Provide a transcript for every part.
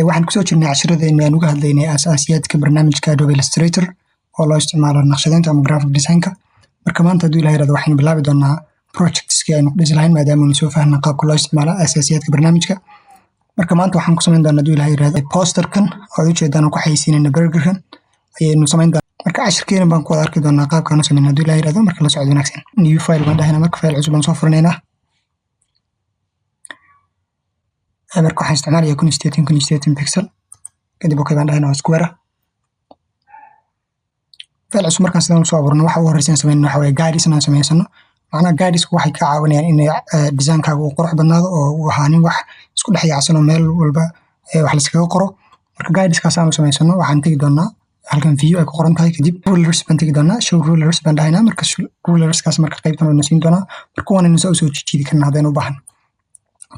waxaan kusoo jirnay casharadeenna aan uga hadlaynay aasaasiyaadka barnaamijka Adobe Illustrator oo loo isticmaalo naqshadeynta ama graphic design-ka. Marka maanta hadduu Ilaahay yiraahdo waxaynu bilaabi doonaa projectskii aynu ku dhisi lahayn maadaama aynu soo fahnay qaabka loo isticmaalo aasaasiyaadka barnaamijka. Marka maanta waxaan ku samayn doonaa hadduu Ilaahay yiraahdo posterkan oo ujeedaan ku xayeysiinayna burgerkan ayaynu samayn doonaa. Marka casharkeena baan ku wada arki doonaa qaabka aan u sameeyno hadduu Ilaahay yiraahdo. Marka la socdo wanaagsan new file baan dhahaynaa. Marka file cusub aan soo furnaynaa. marka waxaan isticmaalayaa 1080 pixel kadib okay baan dhahaynaa square. file cusub markaan sidaan soo abuurno waxa ugu horreysaan sameeyno waxa weeye guides inaan sameysano. macnaha guidesku waxay ka caawinayaan in design-kaaga uu qurux badnaado oo uu ahaanin wax isku dhex yaacsan oo meel walba wax la iskaga qoro. marka guideskaas aan sameysano waxaan tagi doonaa halkan view ay ku qoran tahay kadib rulers baan tagi doonaa show rulers baan dhahaynaa. marka rulerskaas marka qaybtan oo siin doonaa marka waan inuu soo jiidi karnaa hadaynu u baahan.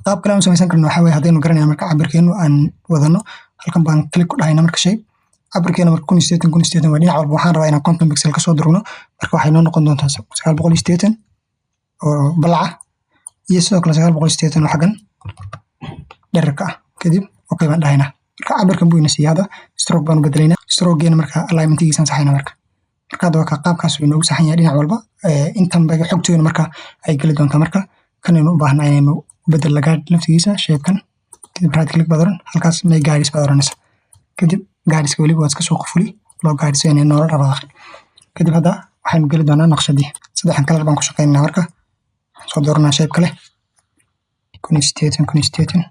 qaab kale aan samaysan karno waxa weeye hadaynu garanayno marka cabirkeenu aan wadano halkan baan click ku dhahaynaa marka shay cabirkeenu marka 1080 waa dhinac walba waxaan rabaa inaan 50 pixel ka soo durugno. marka waxay noo noqon doontaa 980 oo balaca iyo sidoo kale 980 oo xagan dhererka ah kadib okay baan dhahaynaa. marka cabirkan buu ina siiyada stroke baan u bedelaynaa. stroke-geena marka alignment-giisaan saxaynaa marka hadda waa qaabkaas uu inoogu saxan yahay dhinac walba. intan baga xogteena marka ay gali doontaa marka kan aynu u baahnaa inaynu bedel laga laftigiisa shape-kan kadib right click baad oran halkaas may guides baad oranaysa kadib guideska waliba waad iska soo qufuli loo guides inay noola rabaaqay kadib hadda waxaynu gali doonaa naqshadii saddexan kalar baan ku shaqeynaa. marka soo dooranaa shape kale 1080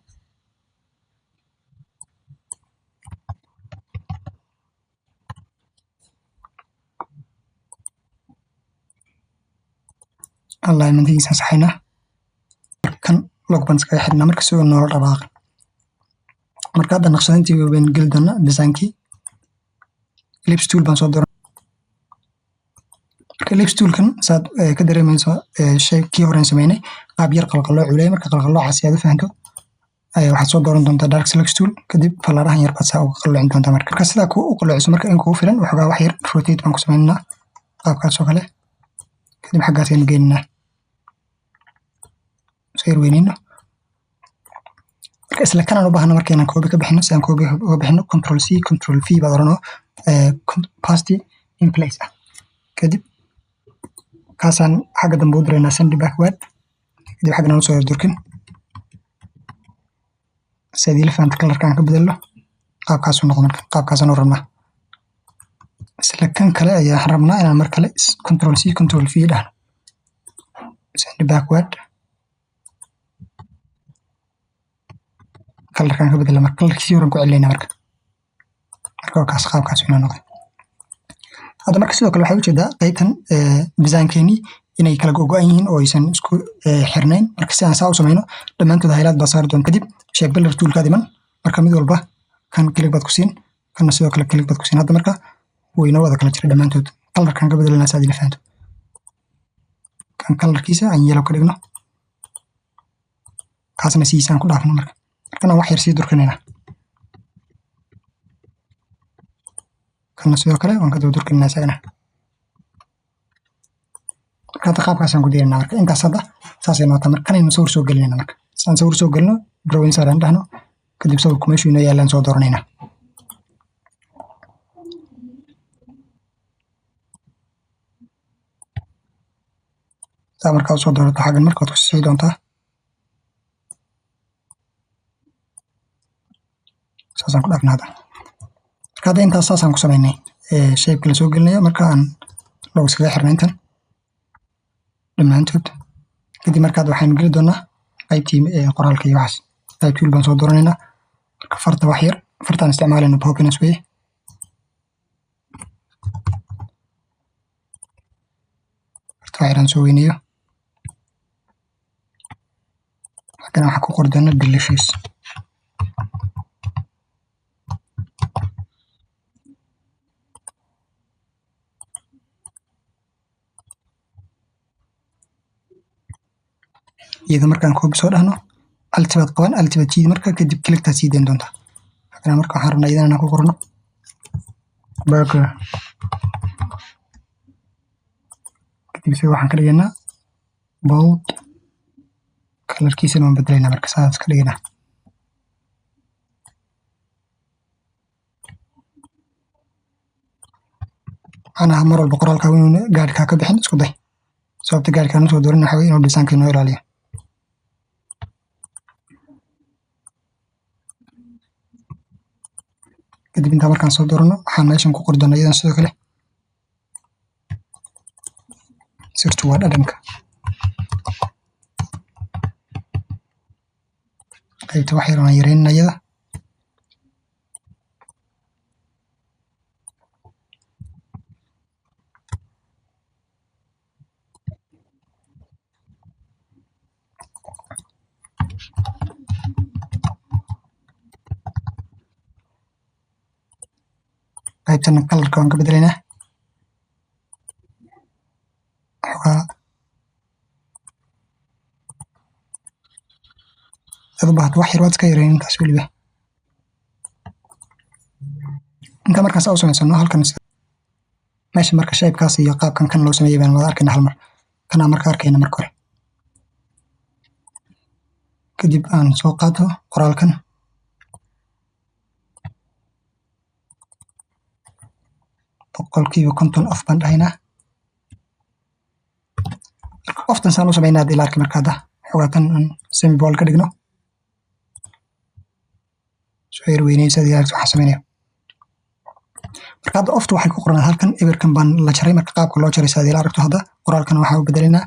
alignment-giisa saxaynaa kan log baan iskaga xidhnaa marka soo noola rabaaqay. marka hadda naqshadeyntii waan gali doonaa design-kii ellipse tool baan soo dooranaa. marka ellipse tool-kan saad ka dareemayso shape-kii horeen sameynay qaab yar qalqalooc u leeyahay. marka qalqaloocaas aad u fahanto waxaad soo dooran doontaa dark select tool kadib falaarahan yar baad saa uga qalloocin doontaa. marka sidaa ku u qalloociso marka in kugu filan waxoogaa wax yar rotate baan ku sameynaa qaabkaas oo kale kadib xaggaas aynu geyninaa soo yar weyneyno. marka isla kanaan u baahna marka inaan koobi ka bixino si aan koobi uga bixino control C control V baad oranoo opacity in place ah kadib kaasaan xagga dambe u diraynaa send backward kadib xaggan aan soo durkin sidii la fahamta kalarkaan ka bedelno qaabkaas uu noqdo. marka qaabkaasaan u rabnaa. isla kan kale ayaan rabnaa inaan mar kale control C control V dhahno send backward kalarkaan ka bedelno marka kalarkiisii horan ku celinayna marka kaas qaabkaas inoo noqdo. hadda marka sidoo kale waxay ujeedaa qaybtan design-keeni inay kala go'an yihiin oo aysan isku xirnayn. marka si aan saa u samayno dhammaantood highlight baa saari doon kadib shape builder tool-ka dhiman marka mid walba kan click baad ku siin kana sidoo kale click baad ku siin. hadda marka way inoo wada kala jiray dhammaantood kalarkaan ka bedelanaa saad ila fahanto kan kalarkiisa aan yellow ka dhigno kaasna siisaan ku dhaafno markana wax yar sii durkinaynaa kana sidoo kale waan ka durkinaynaa isagana. marka hadda qaabkaasaan ku diyarinaa. marka intaas hadda saasay noqotaa. marka kanaynu sawir soo gelinaynaa. marka saan sawir soo gelino drawing saaraan dhahno kadib sawirku meeshuu inoo yaalaan soo dooranaynaa. saa markaa soo doorato xaggan markaad ku sii doontaa saasaan ku dhaafnaa hadda. marka hadda intaas saasaan ku samaynay shape-ka la soo gelinayo marka aan log iskaga xirnay intan dhammaantood kadib markaad waxaynu geli doonaa qaybtii qoraalka iyo waxaas type tool baan soo dooranaynaa. marka farta wax yar fartaan isticmaalayno pokines weye farta wax yaraan soo weynayo halkan waxaa ku qori doonaa delicious iyada markaan koobi soo dhahno altibaad qaban altibaad jiid marka kadib clicktaad sii dayn doontaa. halkan marka waxaan rabnaa iyadana ku qorno burger kadib sida waxaan ka dhigaynaa bold kalarkiisana waan bedelaynaa marka saas ka dhigaynaa. macnaha mar walba qoraalkaaga inuu gaadhkaa ka bixin isku day. sababta gaadhkaan usoo dooran waxa weye inuu design-ka inoo ilaaliyo. kadib intaa markaan soo doorano waxaan meeshan ku qori doonaa iyadan sidoo kale sirtu waa dhadhanka. qaybta wax yar waan yareynana iyada. qaybtana kalarka waan ka bedelaynaa. xogaa ad u baahato wax yar waad iska yareyn intaas weliba. intaa markaan saa u samaysano halkan meesha marka shaybkaas iyo qaabkan kan loo sameeyay baan wada arkayna hal mar. kanaa marka arkayna marka hore. kadib aan soo qaato qoraalkan boqolkiiba 50 off baan dhahaynaa. oftan saan u samaynaa hadii la arki marka hadda xogaatan aan semibold ka dhigno soo yar weynaysa hadii aragto waxaan samaynaya. marka hadda ofta waxay ku qoran halkan eberkan baan la jaray. marka qaabka loo jaray hadii la aragto hadda qoraalkan waxaan u bedelaynaa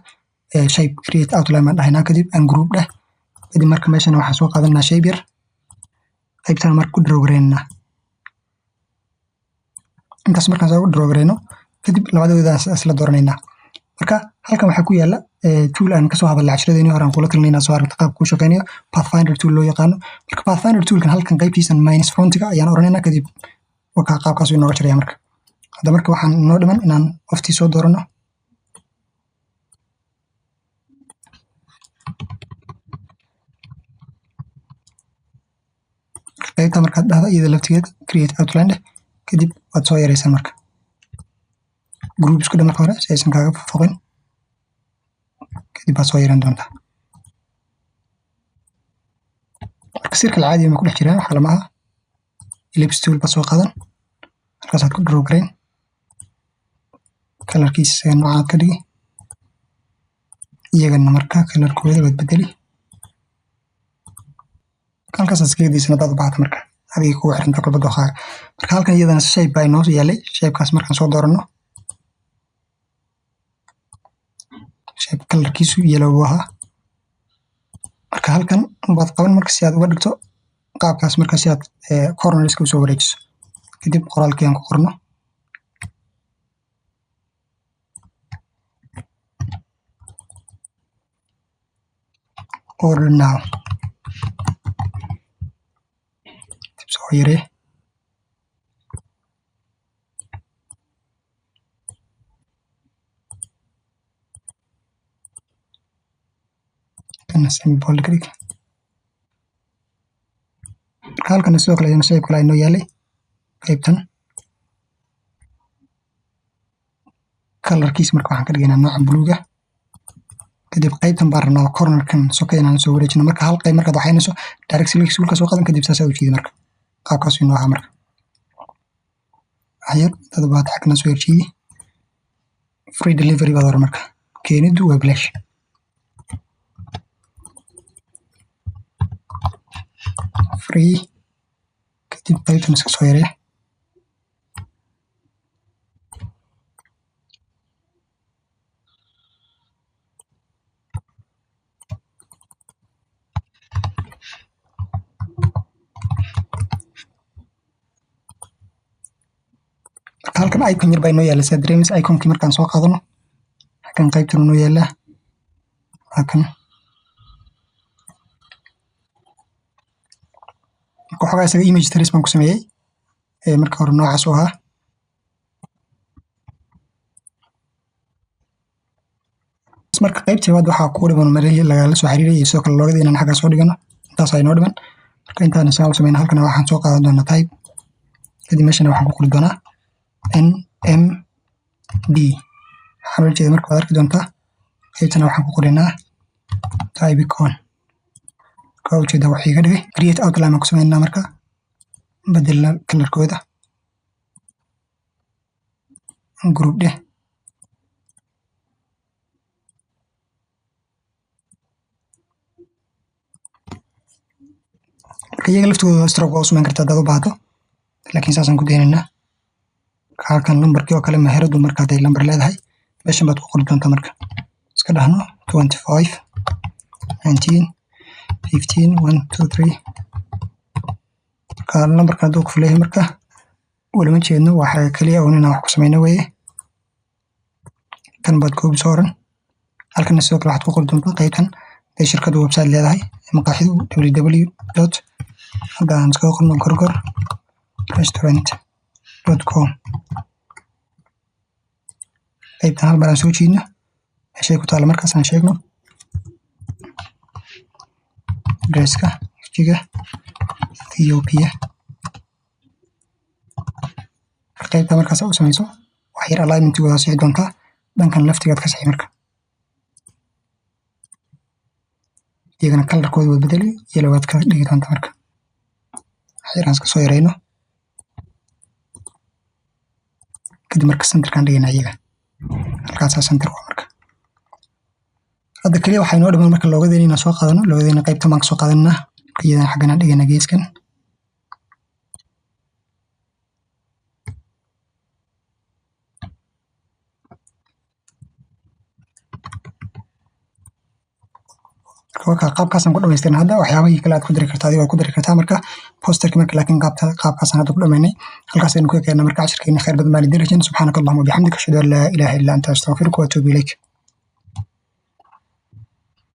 shape create outline baan dhahaynaa. kadib aan group dheh. kadib marka meeshan waxaan soo qaadanaa shape yar. qaybtana marka ku draw gareynaa. intaas markaan soo draw gareyno kadib labadoodaas isla dooranaynaa. marka halkan waxaa ku yaala tool aan kasoo hadalnay casharadeenii hore aan kula talinaynaa soo aragta qaabka uu shaqeynayo pathfinder tool loo yaqaano. marka pathfinder toolkan halkan qaybtiisan minus frontiga ayaan oranaynaa. kadib wakaa qaabkaas uu inooga jaraya marka. hadda marka waxaan inoo dhiman inaan oftii soo doorano. qaybta markaad dhahda iyada laftigeed create outline dheh. kadib waad soo yaraysan marka group isku dheh marka hore si aysan kaaga foqin. kadib baad soo yaran doontaa. marka circle caadi ma ku dhex jiraan waxa lama aha. ellipse tool baad soo qaadan halkaasaad ku draw gareyn kalarkiisa noocaad ka dhigi. iyagana marka kalarkooda waad bedeli. halkaasaad iskaga daysan hadaad u baahata marka adiga kugu xiranta kolba dookaaga. marka halkan iyadana shape baa inoo yaalay. shapekaas markaan soo doorano shape kalarkiisu yellow buu ahaa. marka halkan baad qaban marka si aad uga dhigto qaabkaas marka si aad corneriska usoo wareejiso. kadib qoraalkii aan ku qorno order now. dib soo yaree. kana semibold ka dhig. marka halkan sidoo kale shape kale inoo yaalay. qaybtan kalarkiisa marka waxaan ka dhigaynaa nooca buluuga. kadib qaybtan baan rabnaa cornerkan soka inaan soo wareejino. marka hal qayb markaad waxaynayso direct select toolka soo qaadan kadib saasaa u jiidi marka qaabkaas inoo ahaa marka. waxyar dad baad xagna soo yarjiidi. free delivery baad hore marka keenidu waa bilaash. free kadib qaybtan iska soo yaree. halkan icon yar baa inoo yaala sida dareemis iconkii markaan soo qaadano halkan qaybtan inoo yaalaa. halkan marka waxoogaa isaga image trace baan ku sameeyey marka hore noocaas u ahaa. marka qaybtii labaad waxaa ku dhiman marihii lagala soo xiriirayay iyo sidoo kale loogadii inaan xaggaa soo dhigano. intaas ayaa inoo dhiman. marka intaan saa u sameyna halkan waxaan soo qaadan doonaa type. kadib meeshana waxaan ku qori doonaa NMD. waxaan ula jeeda marka waad arki doontaa. qaybtana waxaan ku qoraynaa type icon. marka ujeeda waxay iga dhigay create outline baan ku sameynaa marka bedelna kalarkooda. group dheh marka iyaga laftooda stroke waa u samayn kartaa hadaad u baahato laakiin saasaan ku daynaynaa halkan lambarkii oo kale meheradu marka hadday lambar leedahay meeshan baad ku qori doontaa marka iska dhahno 25 19 15 1 2 3 marka lambarka hadduu qof leeyahay marka walama jeedno waxa kaliya oo inaan wax ku samayno weeye kan baad koobi sooran halkan sidoo kale waxaad ku qori doontaa qaybtan ay shirkadu website leedahay maqaaxidu www. haddaan iskaga qorno gorgor restaurant.com qaybtan hal mar aan soo jiidno meeshay ku taalla markaas aan sheegno adresska jiga Ethiopia qaybta markaas u samayso wax yar alignment-gooda sixi doontaa dhankan laftigaad ka sixi marka iyagana kalarkooda waa bedeli yellow waad ka dhigi doontaa marka wax yar aan iska soo yarayno kadib marka centerkaan dhigayna iyaga halkaasaa center waa marka hadda kaliya waxaa inoo dhiman marka loogadeena inaan soo qaadano loogadeena qaybtan baan ka soo qaadanaa iyadana xagganaan dhigayna geeskan marka qaabkaasaan ku dhamaystirnay hadda waxyaabahii kale aad ku dari kartaa adiga waad ku dari kartaa marka posterki marka laakiin qaabkaasaan hadda ku dhamaynay halkaas aynu ku ekeena marka cashirkeena khayr badan baan idin rajayna subxaanaka allahuma wabixamdika ashhadu an laa ilaaha illa anta astaghfiruka wa atuubu ilayk